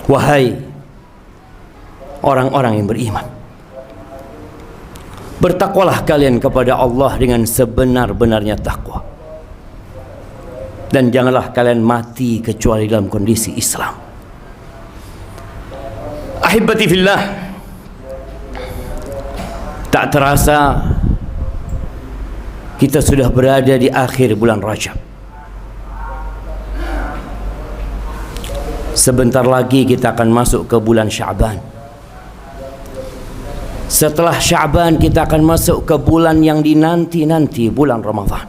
Wahai orang-orang yang beriman, bertakwalah kalian kepada Allah dengan sebenar-benarnya takwa, dan janganlah kalian mati kecuali dalam kondisi Islam. Ahibati fillah, tak terasa kita sudah berada di akhir bulan Rajab. Sebentar lagi kita akan masuk ke bulan Sya'ban. Setelah Sya'ban kita akan masuk ke bulan yang dinanti-nanti, bulan Ramadan.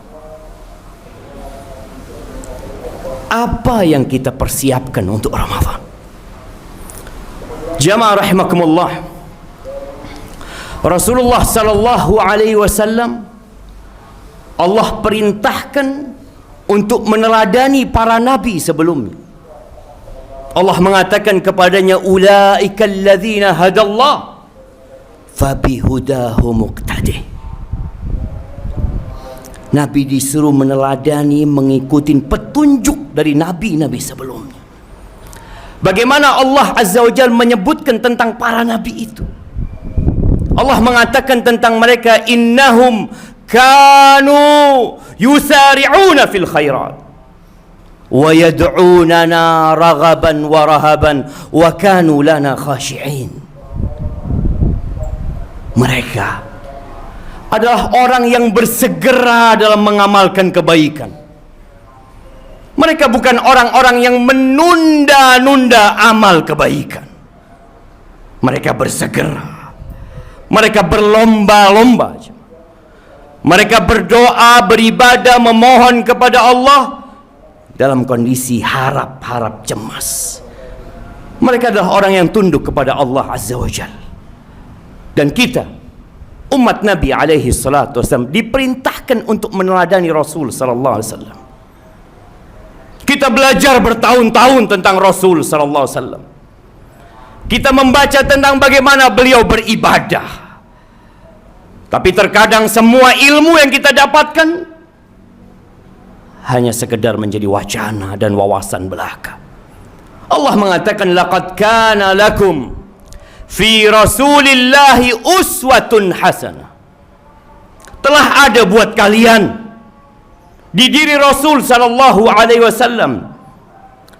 Apa yang kita persiapkan untuk Ramadan? Jamaah rahimakumullah, Rasulullah sallallahu alaihi wasallam Allah perintahkan untuk meneladani para nabi sebelumnya. Allah mengatakan kepadanya, ulaikal ladzina hadallah fabihudahu muqtadih. Nabi disuruh meneladani, mengikuti petunjuk dari nabi-nabi sebelumnya. Bagaimana Allah Azza wa Jalla menyebutkan tentang para nabi itu? Allah mengatakan tentang mereka, innahum kanu yusari'una fil khairat wa yad'unana raghaban wa rahaban wa kanu lana khashi'in. Mereka adalah orang yang bersegera dalam mengamalkan kebaikan. Mereka bukan orang-orang yang menunda-nunda amal kebaikan. Mereka bersegera, mereka berlomba-lomba, mereka berdoa, beribadah, memohon kepada Allah dalam kondisi harap-harap cemas. Mereka adalah orang yang tunduk kepada Allah Azza wa Jalla. Dan kita, umat Nabi alaihi salatu wasallam, diperintahkan untuk meneladani Rasul sallallahu alaihi wasallam. Kita belajar bertahun-tahun tentang Rasul sallallahu alaihi wasallam. Kita membaca tentang bagaimana beliau beribadah. Tapi terkadang semua ilmu yang kita dapatkan hanya sekedar menjadi wacana dan wawasan belaka. Allah mengatakan, laqad kana lakum fi rasulillahi uswatun hasanah. Telah ada buat kalian di diri Rasul sallallahu alaihi wasallam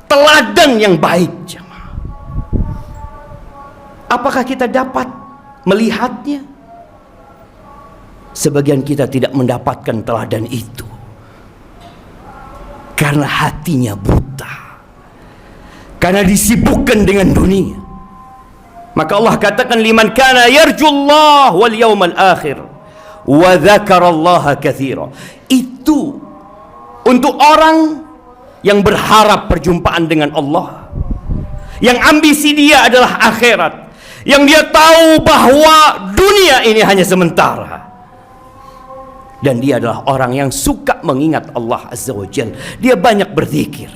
teladan yang baik. Jemaah, apakah kita dapat melihatnya? Sebagian kita tidak mendapatkan teladan itu karena hatinya buta, karena disibukkan dengan dunia. Maka Allah katakan, liman kana yarjullah wal yawmal akhir wa dzakarallaha katsira. Itu untuk orang yang berharap perjumpaan dengan Allah, yang ambisi dia adalah akhirat, yang dia tahu bahwa dunia ini hanya sementara, dan dia adalah orang yang suka mengingat Allah Azza wa Jalla. Dia banyak berzikir.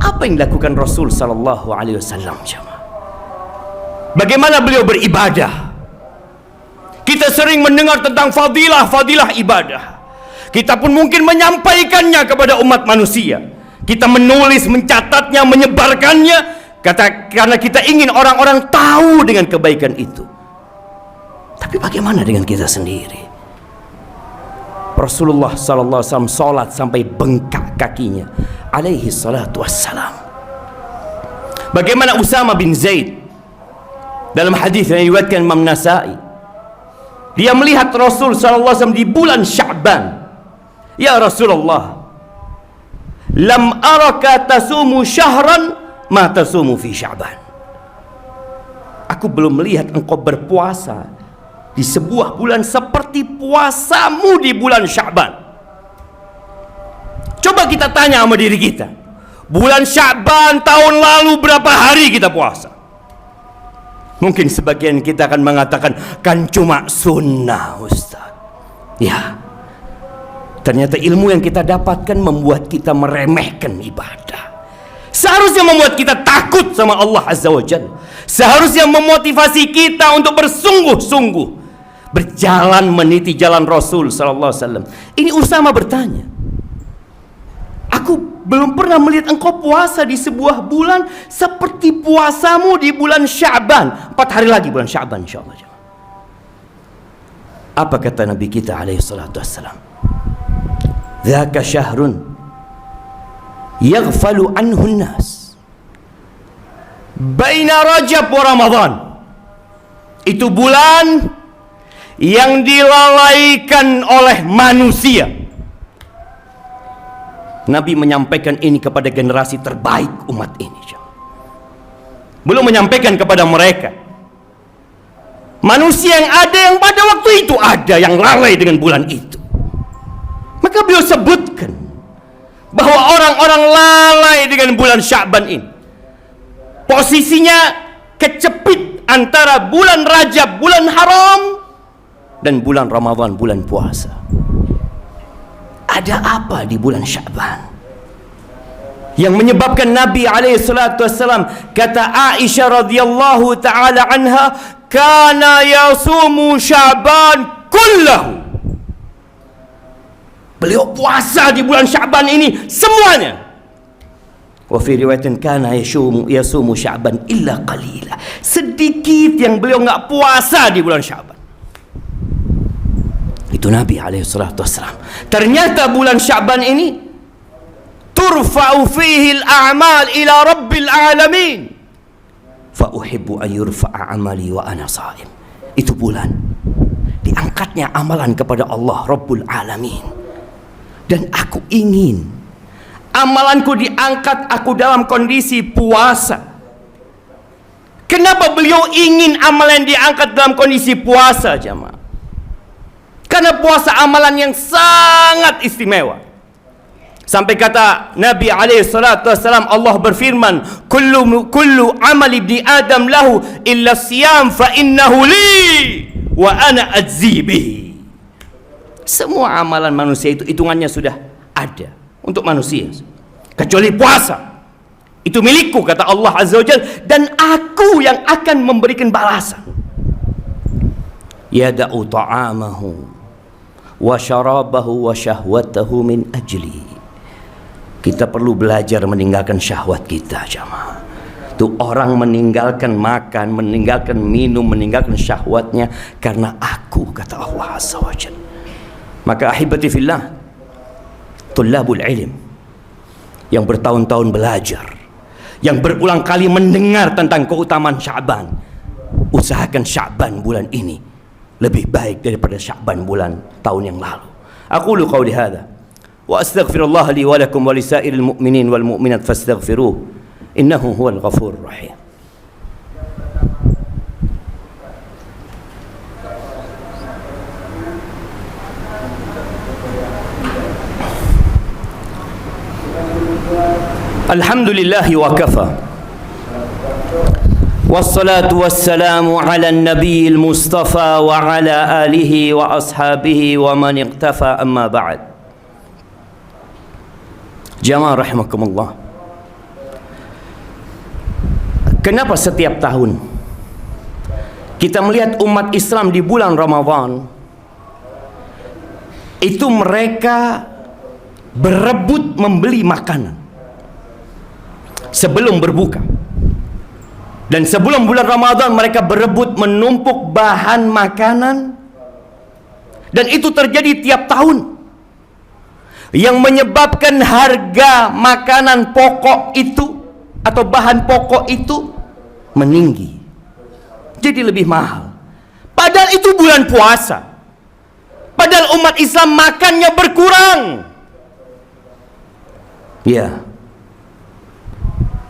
Apa yang dilakukan Rasul sallallahu alaihi wasallam, jemaah? Bagaimana beliau beribadah? Kita sering mendengar tentang fadilah ibadah. Kita pun mungkin menyampaikannya kepada umat manusia. Kita menulis, mencatatnya, menyebarkannya karena kita ingin orang-orang tahu dengan kebaikan itu. Tapi bagaimana dengan kita sendiri? Rasulullah sallallahu alaihi wasallam salat sampai bengkak kakinya alaihi salatu wassalam. Bagaimana Usama bin Zaid dalam hadis yang diriwayatkan Imam Nasa'i, dia melihat Rasul sallallahu alaihi wasallam di bulan Sya'ban. Ya Rasulullah, lam araka tasumu syahran ma tasumu fi Sya'ban. Aku belum melihat engkau berpuasa di sebuah bulan seperti puasamu di bulan Sya'ban. Coba kita tanya sama diri kita, bulan Sya'ban tahun lalu berapa hari kita puasa? Mungkin sebagian kita akan mengatakan, kan cuma sunnah Ustaz. Ya, ternyata ilmu yang kita dapatkan membuat kita meremehkan ibadah. Seharusnya membuat kita takut sama Allah Azza wa Jalla. Seharusnya memotivasi kita untuk bersungguh-sungguh berjalan meniti jalan Rasul sallallahu alaihi wasallam. Ini Usama bertanya, aku belum pernah melihat engkau puasa di sebuah bulan seperti puasamu di bulan Sya'ban. 4 hari lagi bulan Sya'ban insyaAllah. Apa kata Nabi kita alaihi salatu wassalam? Dzaka syahrun yaghfalu anhu an-nas baina Rajab wa Ramadan. Itu bulan yang dilalaikan oleh manusia. Nabi menyampaikan ini kepada generasi terbaik umat ini. Belum menyampaikan kepada mereka. Manusia yang ada, yang pada waktu itu ada, yang lalai dengan bulan itu. Maka beliau sebutkan bahwa orang-orang lalai dengan bulan Sya'ban ini. Posisinya kecepit antara bulan Rajab, bulan haram, dan bulan Ramadan, bulan puasa. Ada apa di bulan Sya'ban yang menyebabkan Nabi SAW, kata Aisyah radhiyallahu taala anha, kana yasumu Sya'ban kullahu. Beliau puasa di bulan Sya'ban ini semuanya. Wa fi riwayatin kana yasumu Sya'ban illa qalila. Sedikit yang beliau enggak puasa di bulan Sya'ban. Itu Nabi SAW. Ternyata bulan Sya'ban ini turfa'u fihi al-a'mal ila rabbil alamin. Fa uhibbu an yurfa'a amali wa ana sha'im. Itu bulan diangkatnya amalan kepada Allah Rabbul Alamin. Dan aku ingin amalanku diangkat aku dalam kondisi puasa. Kenapa beliau ingin amalan diangkat dalam kondisi puasa, jemaah? Karena puasa amalan yang sangat istimewa. Sampai kata Nabi SAW, Allah berfirman, kullu amal ibni Adam lahu illa siyam fa innahu li wa ana ajzi bihi. Semua amalan manusia itu hitungannya sudah ada untuk manusia, kecuali puasa. Itu milikku, kata Allah Azza wa Jalla, dan aku yang akan memberikan balasan. Yada'u ta'amahu wa syarabahu wa syahwatahu min ajli. Kita perlu belajar meninggalkan syahwat kita, jamaah. Tuh orang meninggalkan makan, meninggalkan minum, meninggalkan syahwatnya karena aku, kata Allah Azza wa Jalla. Maka ahibati fillah, tullabul ilm yang bertahun-tahun belajar, yang berulang kali mendengar tentang keutamaan Sya'ban, usahakan Sya'ban bulan ini lebih baik daripada Sya'ban bulan tahun yang lalu. Aqulu qawli hadza wa astaghfirullah li wa lakum wa lisairil mu'minin wal mu'minat fastaghfiruh innahu huwal ghafurur rahim. Alhamdulillahi wa kafa, wassalatu wassalamu ala nabiyil mustafa wa ala alihi wa ashabihi wa man iqtafa, amma ba'd. Jamaah rahimakumullah, kenapa setiap tahun kita melihat umat Islam di bulan Ramadan itu mereka berebut membeli makanan sebelum berbuka, dan sebelum bulan Ramadan mereka berebut menumpuk bahan makanan, dan itu terjadi tiap tahun, yang menyebabkan harga makanan pokok itu atau bahan pokok itu meninggi, jadi lebih mahal. Padahal itu bulan puasa, padahal umat Islam makannya berkurang. Ya,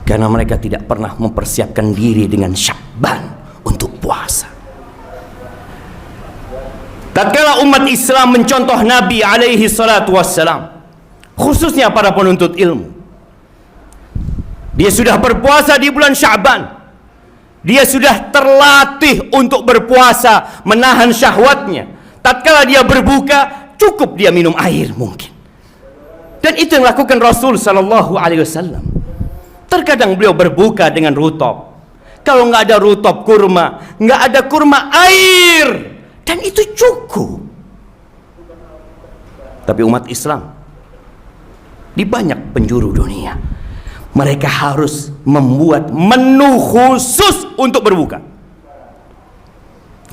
karena mereka tidak pernah mempersiapkan diri dengan Sya'ban untuk puasa. Tatkala umat Islam mencontoh Nabi alaihi salatu wassalam, khususnya para penuntut ilmu, dia sudah berpuasa di bulan Sya'ban, dia sudah terlatih untuk berpuasa, menahan syahwatnya. Tatkala dia berbuka, cukup dia minum air mungkin. Dan itu yang lakukan Rasul sallallahu alaihi wasallam. Terkadang beliau berbuka dengan rutop. Kalau nggak ada rutop, kurma. Nggak ada kurma, air. Dan itu cukup. Tapi umat Islam di banyak penjuru dunia. Mereka harus membuat menu khusus untuk berbuka,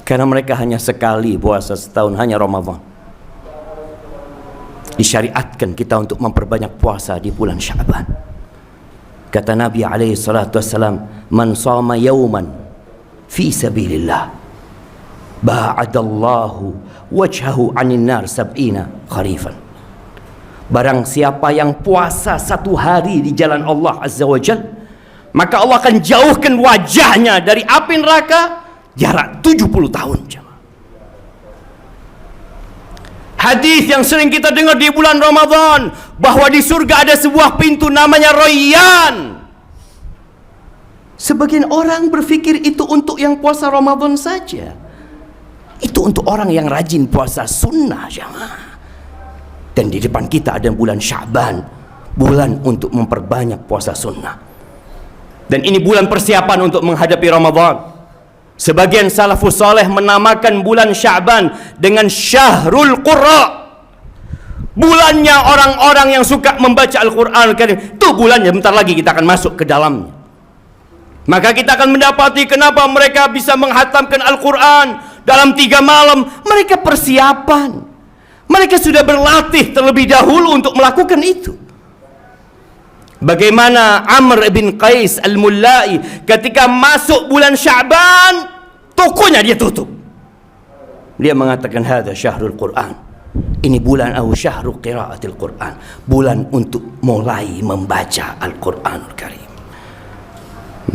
karena mereka hanya sekali puasa setahun, hanya Ramadan. Disyariatkan kita untuk memperbanyak puasa di bulan Sya'ban. Kata Nabi alaihi salatu wassalam, man shama yawman fi sabilillah ba'adallahu wajhahu 'anil nar sab'ina kharifan. Barang siapa yang puasa satu hari di jalan Allah Azza wa Jal, maka Allah akan jauhkan wajahnya dari api neraka jarak 70 tahun. Hadis yang sering kita dengar di bulan Ramadan, bahwa di surga ada sebuah pintu namanya Rayyan. Sebagian orang berpikir itu untuk yang puasa Ramadan saja. Itu untuk orang yang rajin puasa sunnah, jamaah. Dan di depan kita ada bulan Sya'ban, bulan untuk memperbanyak puasa sunnah. Dan ini bulan persiapan untuk menghadapi Ramadan. Sebagian salafus saleh menamakan bulan Sya'ban dengan Syahrul Qurra. Bulannya orang-orang yang suka membaca Al-Quran Al-Karim. Itu bulannya, bentar lagi kita akan masuk ke dalamnya. Maka kita akan mendapati kenapa mereka bisa menghatamkan Al-Quran dalam 3 malam. Mereka persiapan. Mereka sudah berlatih terlebih dahulu untuk melakukan itu. Bagaimana Amr bin Qais al-Mullai ketika masuk bulan Sya'ban, tokonya dia tutup. Dia mengatakan, hadza syahrul Quran. Ini bulan syahrul qiraatil Quran, bulan untuk mulai membaca Al-Quranul Karim.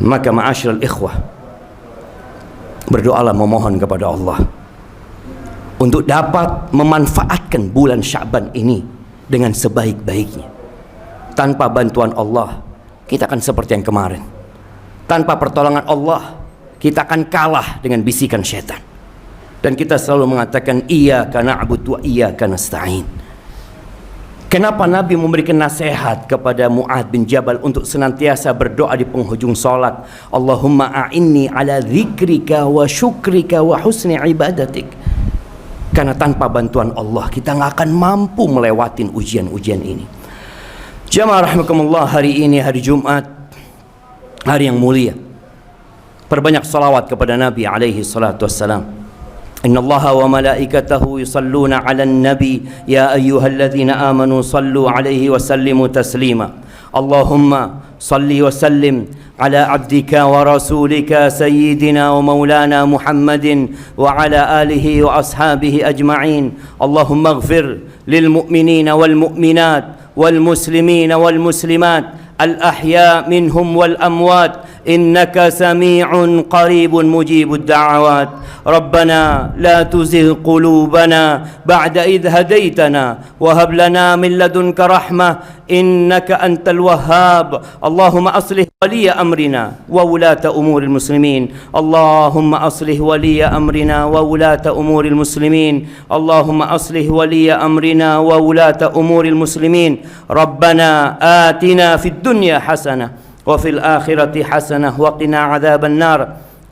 Maka ma'asyiral ikhwah, berdoalah, memohon kepada Allah untuk dapat memanfaatkan bulan Sya'ban ini dengan sebaik-baiknya. Tanpa bantuan Allah, kita akan seperti yang kemarin. Tanpa pertolongan Allah, kita akan kalah dengan bisikan syaitan. Dan kita selalu mengatakan, iyyaka na'budu wa iyyaka nasta'in. Kenapa Nabi memberikan nasihat kepada Mu'adz bin Jabal untuk senantiasa berdoa di penghujung salat, Allahumma a'inni ala dzikrika wa syukrika wa husni ibadatik. Karena tanpa bantuan Allah kita nggak akan mampu melewatin ujian-ujian ini. Jamaah rahimakumullah, hari ini hari Jumat, hari yang mulia. Perbanyak salawat kepada Nabi alaihi salatu wassalam. Inna Allaha wa malaikatahu yusalluna 'alan nabi ya ayyuhalladzina amanu sallu 'alaihi wa sallimu taslima. Allahumma salli wa sallim على عبدك ورسولك سيدنا ومولانا محمد وعلى آله وأصحابه أجمعين. اللهم اغفر للمؤمنين والمؤمنات والمسلمين والمسلمات الأحياء منهم والأموات إنك سميع قريب مجيب الدعوات. ربنا لا تزغ قلوبنا بعد إذ هديتنا وهب لنا من لدنك رحمة إنك أنت الوهاب. اللهم أصلح ولي أمرنا وولاة أمور المسلمين. اللهم أصلح ولي أمرنا وولاة أمور المسلمين. اللهم أصلح ولي أمرنا وولاة أمور المسلمين. ربنا آتنا في الدنيا حسنة وفي الآخرة حسنة وقنا عذاب النار.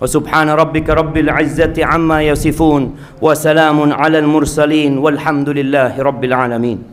وسبحان ربك رب العزة عما يصفون وسلام على المرسلين والحمد لله رب العالمين.